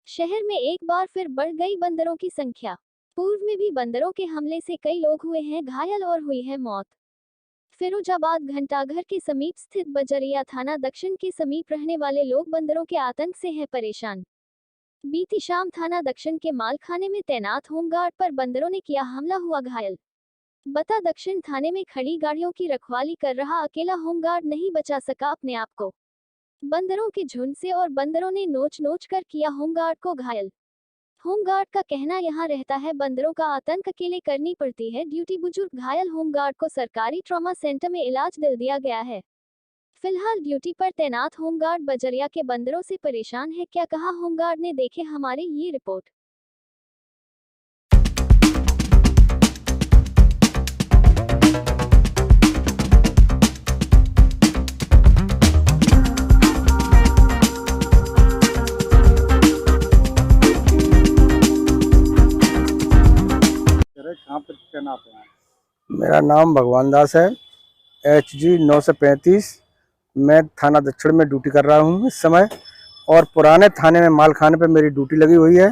शहर में एक बार फिर बढ़ गई बंदरों की संख्या। पूर्व में भी बंदरों के हमले से कई लोग हुए हैं घायल और हुई है मौत। फिरोजाबाद घंटाघर के समीप स्थित बजरिया थाना दक्षिण के समीप रहने वाले लोग बंदरों के आतंक से हैं परेशान। बीती शाम थाना दक्षिण के मालखाने में तैनात होमगार्ड पर बंदरों ने किया हमला, हुआ घायल। बता दक्षिण थाने में खड़ी गाड़ियों की रखवाली कर रहा अकेला होमगार्ड नहीं बचा सका अपने आप को बंदरों के झुंड से और बंदरों ने नोच नोच कर किया होमगार्ड को घायल। होमगार्ड का कहना यहाँ रहता है बंदरों का आतंक, अकेले करनी पड़ती है ड्यूटी। बुजुर्ग घायल होमगार्ड को सरकारी ट्रॉमा सेंटर में इलाज दिल दिया गया है। फिलहाल ड्यूटी पर तैनात होमगार्ड बजरिया के बंदरों से परेशान है। क्या कहा होमगार्ड ने, देखे हमारी ये रिपोर्ट। कहाँ पर तैनात है? मेरा नाम भगवान दास है, HG 935। मैं थाना दक्षिण में ड्यूटी कर रहा हूँ इस समय, और पुराने थाने में मालखाने पे मेरी ड्यूटी लगी हुई है।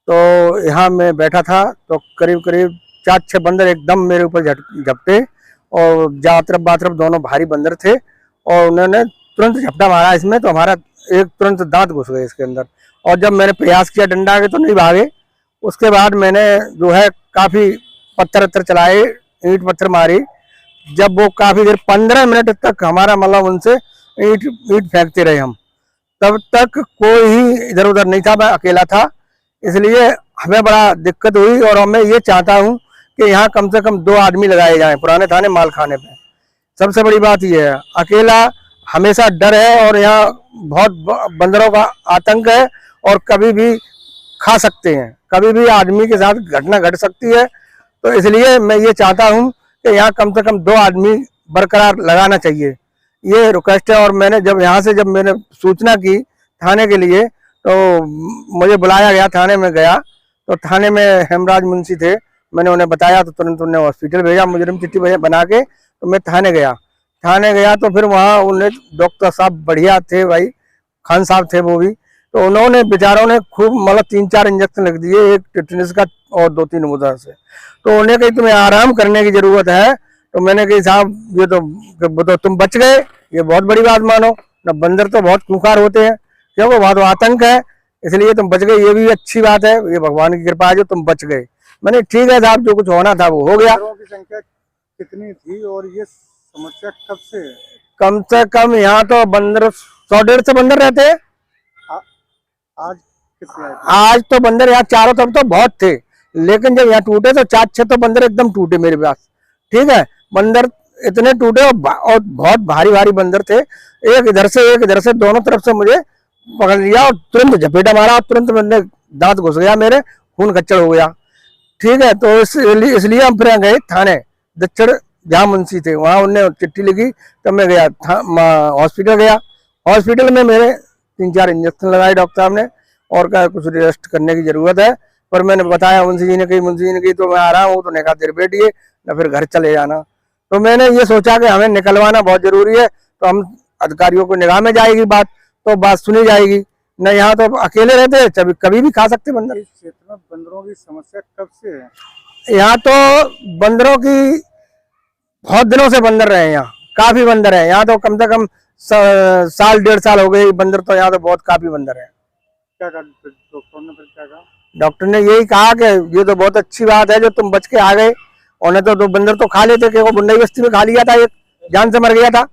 तो यहाँ मैं बैठा था तो करीब करीब 4-6 बंदर एकदम मेरे ऊपर झपटे, और जातरफ बातरफ दोनों भारी बंदर थे, और उन्होंने तुरंत झपटा मारा इसमें। तो हमारा एक तुरंत दांत घुस गए इसके अंदर, और जब मैंने प्रयास किया डंडा के तो नहीं भागे। उसके बाद मैंने जो है काफ़ी पत्थर वत्थर चलाए, ईंट पत्थर मारी। जब वो काफ़ी देर 15 मिनट तक हमारा मतलब उनसे ईंट फेंकते रहे हम, तब तक कोई ही इधर उधर नहीं था, मैं अकेला था। इसलिए हमें बड़ा दिक्कत हुई, और मैं ये चाहता हूँ कि यहाँ कम से कम 2 आदमी लगाए जाएं पुराने थाने मालखाने पे। सबसे बड़ी बात यह है, अकेला हमेशा डर है, और यहाँ बहुत बंदरों का आतंक है, और कभी भी खा सकते हैं, कभी भी आदमी के साथ घटना घट सकती है। तो इसलिए मैं ये चाहता हूँ कि यहाँ कम से कम 2 आदमी बरकरार लगाना चाहिए, ये रिक्वेस्ट है। और मैंने जब मैंने सूचना की थाने के लिए, तो मुझे बुलाया गया, थाने में गया तो थाने में हेमराज मुंशी थे। मैंने उन्हें बताया तो तुरंत उन्हें हॉस्पिटल भेजा, मुजरिम चिट्ठी बना के। तो मैं थाने गया तो फिर वहाँ उन्हें डॉक्टर साहब बढ़िया थे भाई, खान साहब थे वो भी। तो उन्होंने बेचारों ने खूब मतलब 3-4 इंजेक्शन लिख दिए, एक टिटनेस का और 2-3 मुदा से। तो उन्हें कही तुम्हें आराम करने की जरूरत है। तो मैंने कही साहब ये तो तुम बच गए, ये बहुत बड़ी बात मानो ना। बंदर तो बहुत खूंखार होते हैं, क्योंकि वहाँ तो आतंक है, इसलिए तुम बच गए, ये भी अच्छी बात है, ये भगवान की कृपा है जो तुम बच गए। मैंने ठीक है साहब, जो कुछ होना था वो हो गया। की संख्या कितनी थी और ये समस्या कब से है? कम से कम यहाँ तो बंदर 100-150 बंदर रहते हैं। आज कितने आए थे? आज तो बंदर यहाँ चारों तरफ तो बहुत थे, लेकिन जब यहाँ टूटे तो 4-6 तो बंदर एकदम टूटे मेरे पास। ठीक है, बंदर इतने टूटे और बहुत भारी भारी बंदर थे। एक इधर से दोनों तरफ से मुझे पकड़ लिया और तुरंत झपेटा मारा, तुरंत मैंने दांत घुस गया मेरे, खून खच्चड़ हो गया। ठीक है, तो इसलिए हम फिर गए थाने दक्षिण, जहाँ मुंशी थे वहाँ उनने चिट्ठी लिखी। तब मैं गया हॉस्पिटल गया। हॉस्पिटल में मेरे 3-4 इंजेक्शन लगाए डॉक्टर साहब ने, और क्या कुछ रेस्ट करने की जरूरत है। पर मैंने बताया मुंशी जी ने कही तो मैं आ रहा हूँ, तो ने कहा तेरे बैठिए ना, फिर घर चले जाना। तो मैंने ये सोचा कि हमें निकलवाना बहुत जरूरी है, तो हम अधिकारियों को निगाह में जाएगी बात, तो बात सुनी जाएगी न। यहाँ तो अकेले रहते हैं, कभी भी खा सकते बंदर। इस क्षेत्र में बंदरों की समस्या कब से है? यहाँ तो बंदरों की बहुत दिनों से बंदर रहे हैं, यहाँ काफी बंदर है। यहाँ तो कम से कम 1-1.5 साल हो गए बंदर, तो यहाँ तो बहुत काफी बंदर है। क्या कहा डॉक्टर ने? फिर क्या कहा? डॉक्टर ने यही कहा कि ये तो बहुत अच्छी बात है जो तुम बच के आ गए, उन्हें तो 2 बंदर तो खा लेते, कि वो बुंडई बस्ती में खा लिया था, एक जान से मर गया था।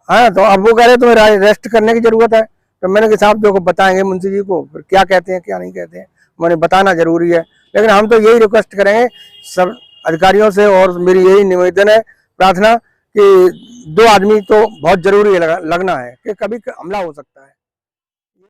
हाँ, तो अब वो कह रहे तुम्हें रेस्ट करने की जरूरत है। तो मैंने कहा साहब देखो बताएंगे मुंशी जी को, फिर क्या कहते हैं क्या नहीं कहते हैं, मैंने बताना जरूरी है। लेकिन हम तो यही रिक्वेस्ट करेंगे सब अधिकारियों से, और मेरी यही निवेदन है, प्रार्थना कि 2 आदमी तो बहुत जरूरी लगना है, कि कभी हमला हो सकता है।